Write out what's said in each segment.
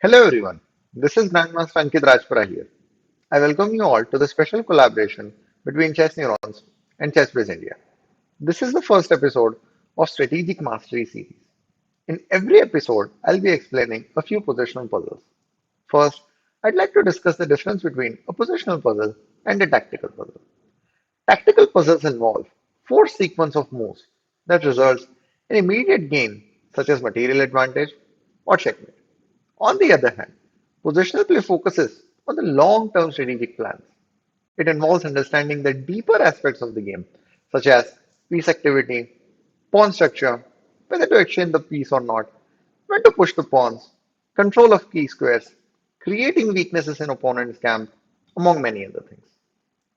Hello everyone, this is Grandmaster Ankit Rajpara here. I welcome you all to the special collaboration between Chess Neurons and ChessBase India. This is the first episode of Strategic Mastery series. In every episode, I'll be explaining a few positional puzzles. First, I'd like to discuss the difference between a positional puzzle and a tactical puzzle. Tactical puzzles involve four sequence of moves that results in immediate gain, such as material advantage or checkmate. On the other hand, positional play focuses on the long-term strategic plans. It involves understanding the deeper aspects of the game, such as piece activity, pawn structure, whether to exchange the piece or not, when to push the pawns, control of key squares, creating weaknesses in opponent's camp, among many other things.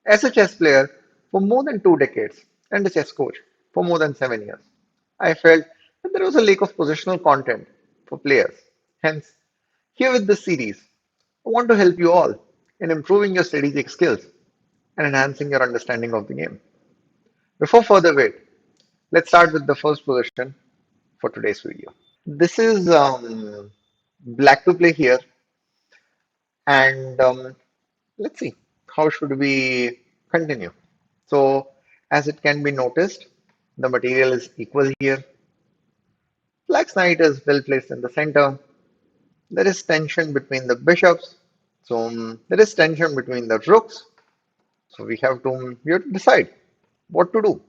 As a chess player for more than 2 decades and a chess coach for more than 7 years, I felt that there was a lack of positional content for players. Hence, here with this series, I want to help you all in improving your strategic skills and enhancing your understanding of the game. Before further wait, let's start with the first position for today's video. This is black to play here, and let's see how should we continue. So, as it can be noticed, the material is equal here. Black's knight is well placed in the center. There is tension between the bishops. So there is tension between the rooks. So we have to decide what to do.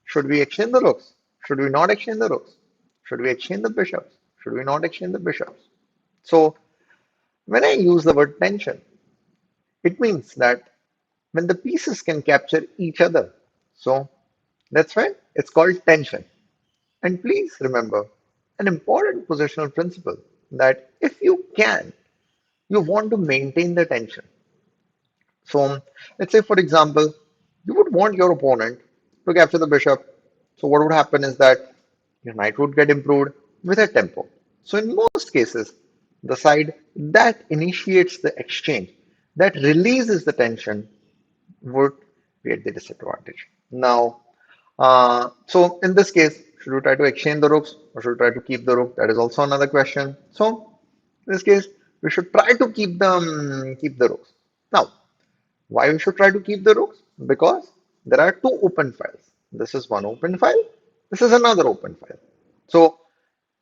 Should we exchange the rooks? Should we not exchange the rooks? Should we exchange the bishops? Should we not exchange the bishops? So when I use the word tension, it means that when the pieces can capture each other. So that's why it's called tension. And please remember an important positional principle that if you can, you want to maintain the tension. So let's say, for example, you would want your opponent to capture the bishop. So what would happen is that your knight would get improved with a tempo. So in most cases, the side that initiates the exchange, that releases the tension, would be at the disadvantage. Now, so in this case, should we try to exchange the rooks or should we try to keep the rook? That is also another question. So in this case, we should try to keep the rooks. Now, why we should try to keep the rooks? Because there are two open files. This is one open file. This is another open file. So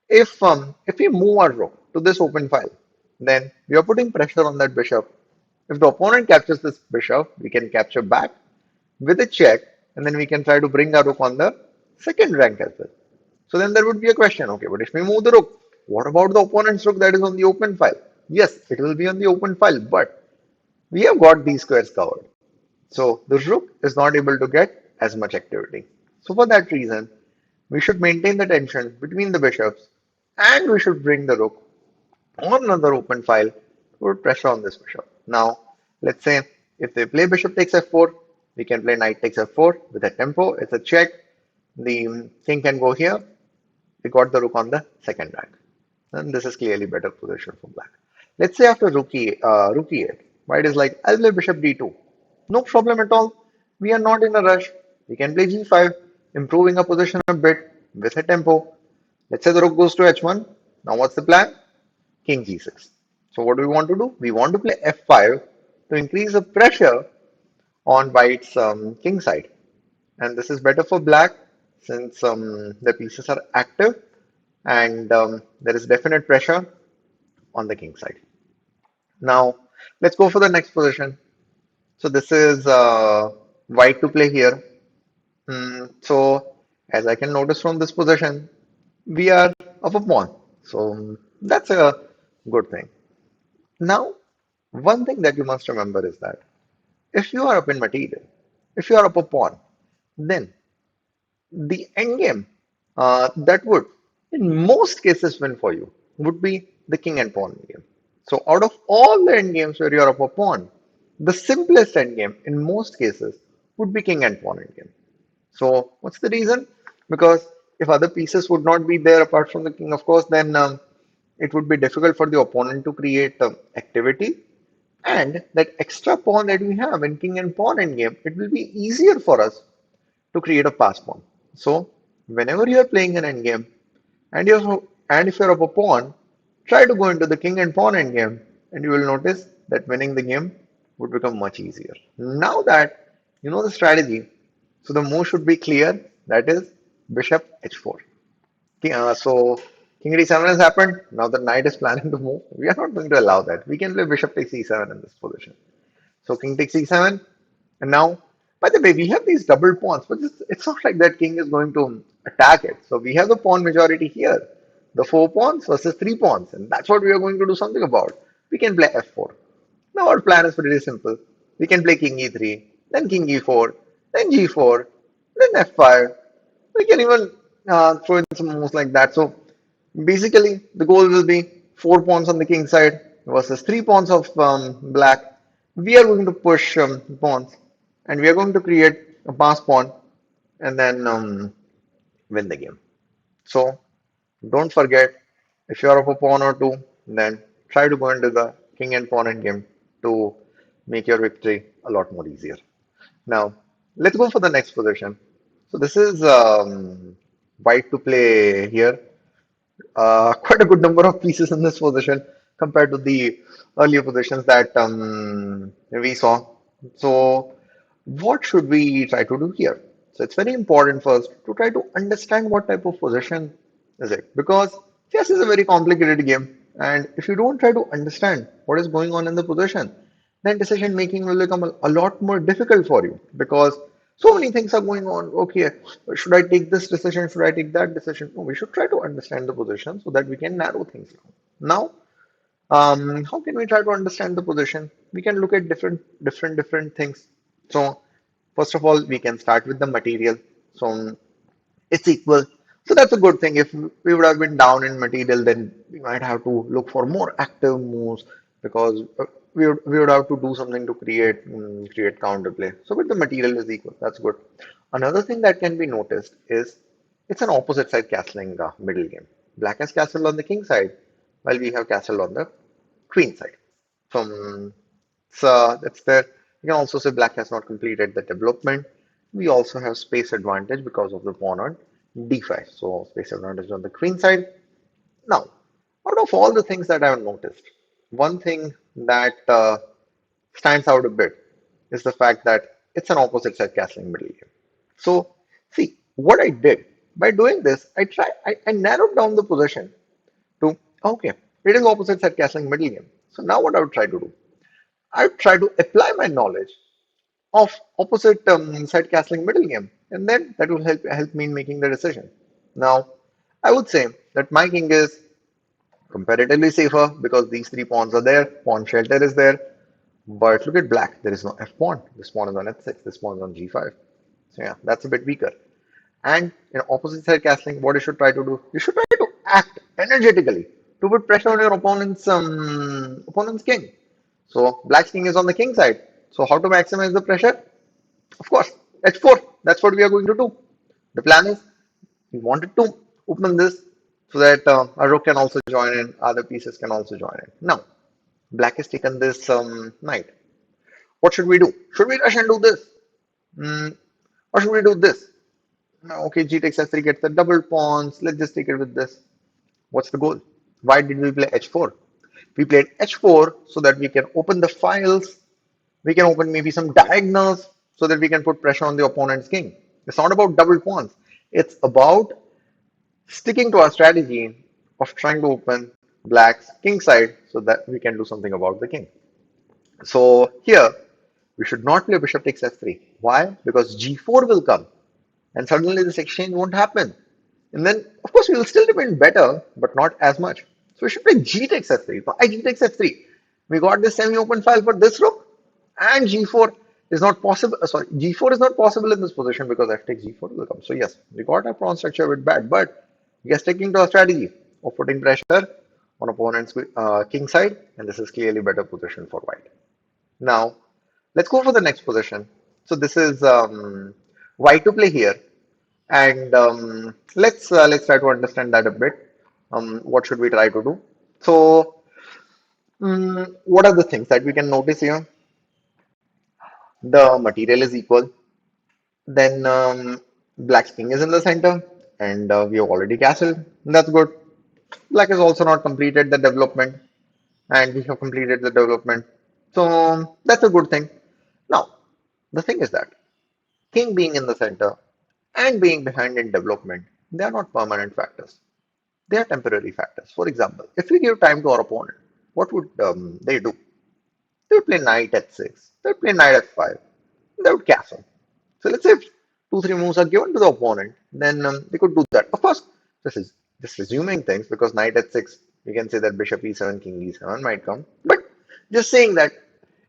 if we move our rook to this open file, then we are putting pressure on that bishop. If the opponent captures this bishop, we can capture back with a check, and then we can try to bring our rook on the second rank as well. So then there would be a question, okay, but if we move the rook, what about the opponent's rook that is on the open file? Yes, it will be on the open file, but we have got these squares covered. So the rook is not able to get as much activity. So for that reason, we should maintain the tension between the bishops and we should bring the rook on another open file to put pressure on this bishop. Now, let's say if they play bishop takes f4, we can play knight takes f4 with a tempo. It's a check. The king can go here. We got the rook on the second rank. And this is clearly better position for black. Let's say after rook e8, white is like, I'll play bishop d2. No problem at all. We are not in a rush. We can play g5, improving our position a bit with a tempo. Let's say the rook goes to h1. Now what's the plan? King g6. So what do we want to do? We want to play f5 to increase the pressure on white's king side. And this is better for black since the pieces are active and there is definite pressure on the king side. Now, let's go for the next position. So this is white to play here. So as I can notice from this position, we are up a pawn. So that's a good thing. Now, one thing that you must remember is that if you are up in material, if you are up a pawn, then the endgame that would, in most cases, win for you would be the king and pawn game. So, out of all the endgames where you are up a pawn, the simplest endgame in most cases would be king and pawn endgame. So, what's the reason? Because if other pieces would not be there apart from the king, of course, then it would be difficult for the opponent to create activity. And that extra pawn that we have in king and pawn endgame, it will be easier for us to create a pass pawn. So whenever you are playing an endgame and if you're up a pawn, Try to go into the king and pawn endgame, and you will notice that winning the game would become much easier. Now that you know the strategy, so the move should be clear. That is bishop h4. So king d7 has happened. Now the knight is planning to move. We are not going to allow that. We can play bishop takes e7 in this position. So king takes e7, and now, by the way, we have these double pawns, but it's not like that king is going to attack it. So we have the pawn majority here, the four pawns versus three pawns, and that's what we are going to do something about. We can play f4. Now our plan is pretty simple. We can play king e3, then king e4, then g4, then f5. We can even throw in some moves like that. So basically, the goal will be four pawns on the king side versus three pawns of black. We are going to push pawns, and we are going to create a pass pawn and then win the game. So don't forget, if you are up a pawn or two, then try to go into the king and pawn end game to make your victory a lot more easier. Now, let's go for the next position. So this is white to play here. Quite a good number of pieces in this position compared to the earlier positions that we saw. So, what should we try to do here? So, it's very important first to try to understand what type of position is it, because chess is a very complicated game, and if you don't try to understand what is going on in the position, then decision making will become a lot more difficult for you because so many things are going on. Okay, should I take this decision? Should I take that decision? No, we should try to understand the position so that we can narrow things down. Now, how can we try to understand the position? We can look at different things. So, first of all, we can start with the material. So, it's equal. So that's a good thing. If we would have been down in material, then we might have to look for more active moves because we would have to do something to create counterplay. So but the material is equal. That's good. Another thing that can be noticed is it's an opposite side castling middle game. Black has castled on the king side, while we have castled on the queen side. From so that's there. You can also say black has not completed the development. We also have space advantage because of the pawn on d5. So space advantage on the queen side. Now, out of all the things that I have noticed, one thing that stands out a bit is the fact that it's an opposite side castling middle game. So see what I did by doing this, I narrowed down the position to okay, it is opposite side castling middle game. So now what I would try to do, I would try to apply my knowledge of opposite side castling middle game, and then that will help me in making the decision. Now, I would say that my king is comparatively safer because these three pawns are there, pawn shelter is there. But look at black, there is no f pawn. This pawn is on f6, this pawn is on g5. So yeah, that's a bit weaker. And in opposite side castling, what you should try to do, you should try to act energetically to put pressure on your opponent's king. So black's king is on the king side. So how to maximize the pressure? Of course, h4. That's what we are going to do. The plan is we wanted to open this so that a rook can also join in, other pieces can also join in. Now, black has taken this knight. What should we do? Should we rush and do this? Mm, or should we do this? Now, okay, g takes f3 gets the double pawns. Let's just take it with this. What's the goal? Why did we play h4? We played h4 so that we can open the files. We can open maybe some diagonals so that we can put pressure on the opponent's king. It's not about double pawns. It's about sticking to our strategy of trying to open black's king side so that we can do something about the king. So here, we should not play bishop takes f3. Why? Because g4 will come and suddenly this exchange won't happen. And then, of course, we will still defend better, but not as much. So we should play g takes f3. Why g takes f3? We got this semi-open file for this rook, and g4 is not possible. Sorry, g4 is not possible in this position because f takes g4 will come. So yes, we got our pawn structure a bit bad, but we are sticking to our strategy of putting pressure on opponent's king side, and this is clearly better position for white. Now, let's go for the next position. So this is white to play here, and let's try to understand that a bit. What should we try to do? So, what are the things that we can notice here? The material is equal. Then black's king is in the center, and we have already castled. That's good. Black has also not completed the development, and we have completed the development. So that's a good thing. Now, the thing is that king being in the center and being behind in development, they are not permanent factors. They are temporary factors. For example, if we give time to our opponent, what would they do? They would play knight at 6. They would play knight at 5. They would castle. So let's say if 2, 3 moves are given to the opponent, then they could do that. Of course, this is just assuming things because knight at 6, we can say that bishop e7, king e7 might come. But just saying that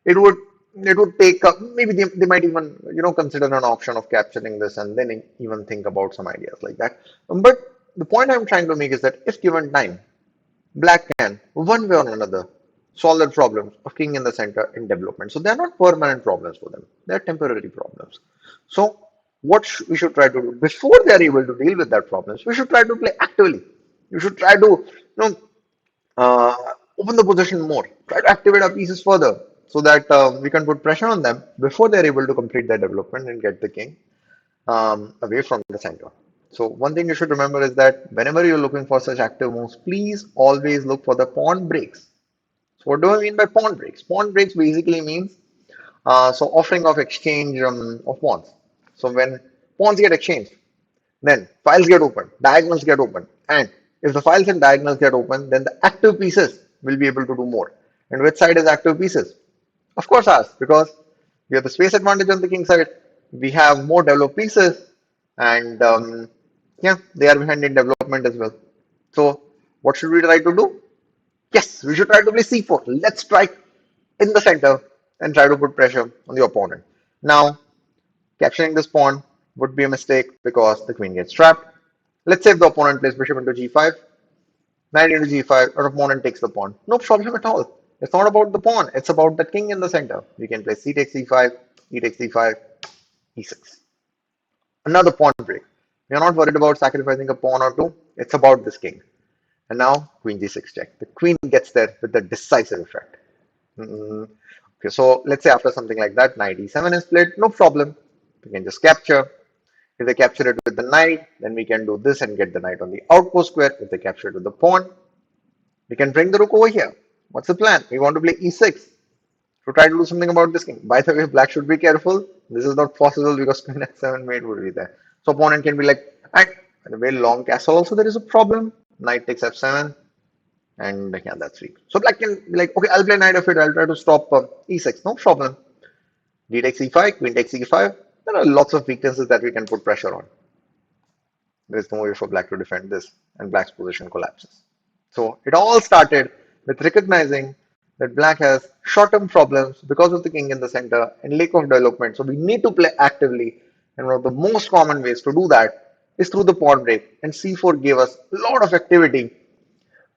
it would it would take maybe they might even consider an option of capturing this and then even think about some ideas like that. But the point I'm trying to make is that if given time, Black can, one way or another, solve the problems of king in the center in development. So they are not permanent problems for them. They are temporary problems. So what we should try to do before they are able to deal with that problems, we should try to play actively. We should try to know, uh, open the position more. Try to activate our pieces further so that we can put pressure on them before they are able to complete their development and get the king away from the center. So one thing you should remember is that whenever you're looking for such active moves, please always look for the pawn breaks. So what do I mean by pawn breaks? Pawn breaks basically means so offering of exchange of pawns. So when pawns get exchanged, then files get open, diagonals get open, and if the files and diagonals get open, then the active pieces will be able to do more. And which side is active pieces? Of course, us, because we have the space advantage on the king side. We have more developed pieces, and yeah, they are behind in development as well. So, what should we try to do? Yes, we should try to play c4. Let's strike in the center and try to put pressure on the opponent. Now, capturing this pawn would be a mistake because the queen gets trapped. Let's say if the opponent plays bishop into g5, knight into g5, our opponent takes the pawn. No problem at all. It's not about the pawn, it's about the king in the center. We can play c takes e5, e takes e5, e6. Another pawn break. We are not worried about sacrificing a pawn or two, it's about this king. And now queen g6 check. The queen gets there with the decisive effect. Mm, Okay, so let's say after something like that, knight e7 is played, no problem. We can just capture. If they capture it with the knight, then we can do this and get the knight on the outpost square. If they capture it with the pawn, we can bring the rook over here. What's the plan? We want to play e6 to try to do something about this king. By the way, black should be careful. This is not possible because queen f7 mate would be there. So opponent can be like, and a very long castle also there is a problem. Knight takes f7 and yeah, that's weak. So black can be like, okay, I'll play knight f8. I'll try to stop e6. No problem. D takes e5, queen takes e5. There are lots of weaknesses that we can put pressure on. There is no way for black to defend this, and black's position collapses. So it all started with recognizing that black has short-term problems because of the king in the center and lack of development. So we need to play actively, and one of the most common ways to do that is through the pawn break. And c4 gave us a lot of activity,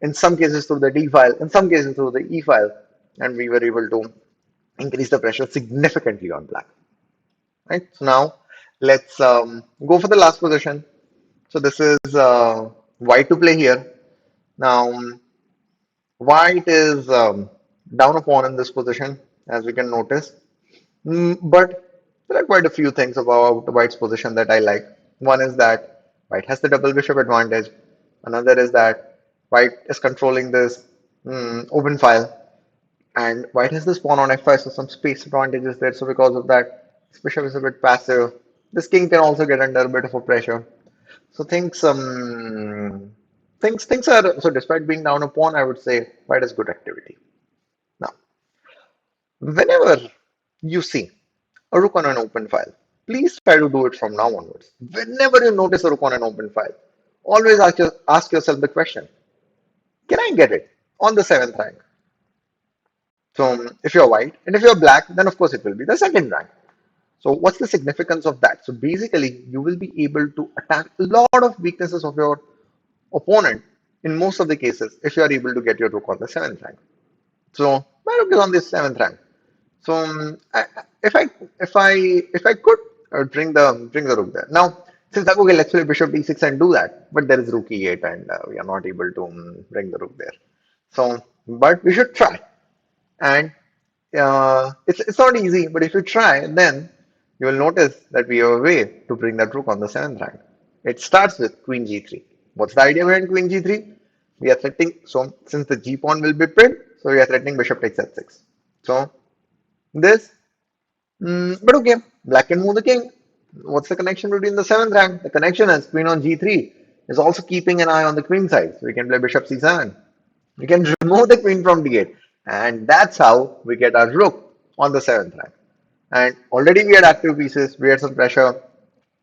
in some cases through the d file, in some cases through the e file, and we were able to increase the pressure significantly on black. Right. So now let's go for the last position. So this is white to play here. Now white is down a pawn in this position, as we can notice. But there are quite a few things about white's position that I like. One is that white has the double bishop advantage. Another is that white is controlling this open file, and white has this pawn on f5, so some space advantage is there. So because of that, this bishop is a bit passive. This king can also get under a bit of a pressure. So things are so despite being down a pawn, I would say white is good activity. Now, whenever you see a rook on an open file, please try to do it from now onwards. Whenever you notice a rook on an open file, always ask yourself the question: Can I get it on the seventh rank? So if you're white and if you're black, then of course it will be the second rank. So what's the significance of that? So basically, you will be able to attack a lot of weaknesses of your opponent in most of the cases if you are able to get your rook on the seventh rank. So my rook is on this seventh rank. So if I could bring the rook there now, since like okay, let's play bishop d6 and do that, but there is rook e8 and we are not able to bring the rook there. So but we should try, and it's not easy, but if you try, then you will notice that we have a way to bring that rook on the seventh rank. It starts with queen g3. What's the idea behind queen g3? We are threatening, so since the G pawn will be pinned, so we are threatening bishop takes f6. So this, but okay, black can move the king. What's the connection between the seventh rank? The connection is queen on g3 is also keeping an eye on the queen side. So we can play bishop c7. We can remove the queen from d8. And that's how we get our rook on the seventh rank. And already we had active pieces, we had some pressure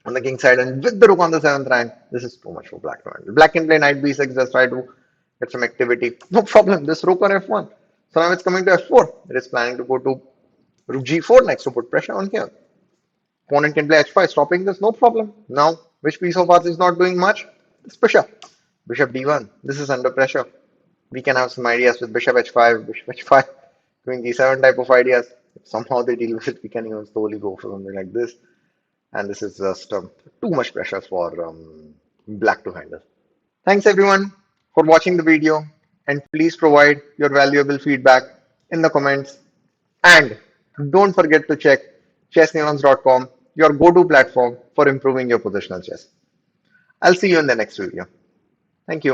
on the king side, and with the rook on the seventh rank, this is too much for black to handle. Black can play knight b6, just try to get some activity. No problem, this rook on f1. So now it's coming to f4. It is planning to go to rook g4 next to put pressure on here. Opponent can play h5, stopping this, no problem. Now, which piece of ours is not doing much? This bishop. Bishop d1. This is under pressure. We can have some ideas with bishop h5, bishop h5, queen g7 type of ideas. If somehow they deal with it, we can even slowly go for something like this. And this is just too much pressure for black to handle. Thanks everyone for watching the video, and please provide your valuable feedback in the comments. And don't forget to check chessneurons.com, your go-to platform for improving your positional chess. I'll see you in the next video. Thank you.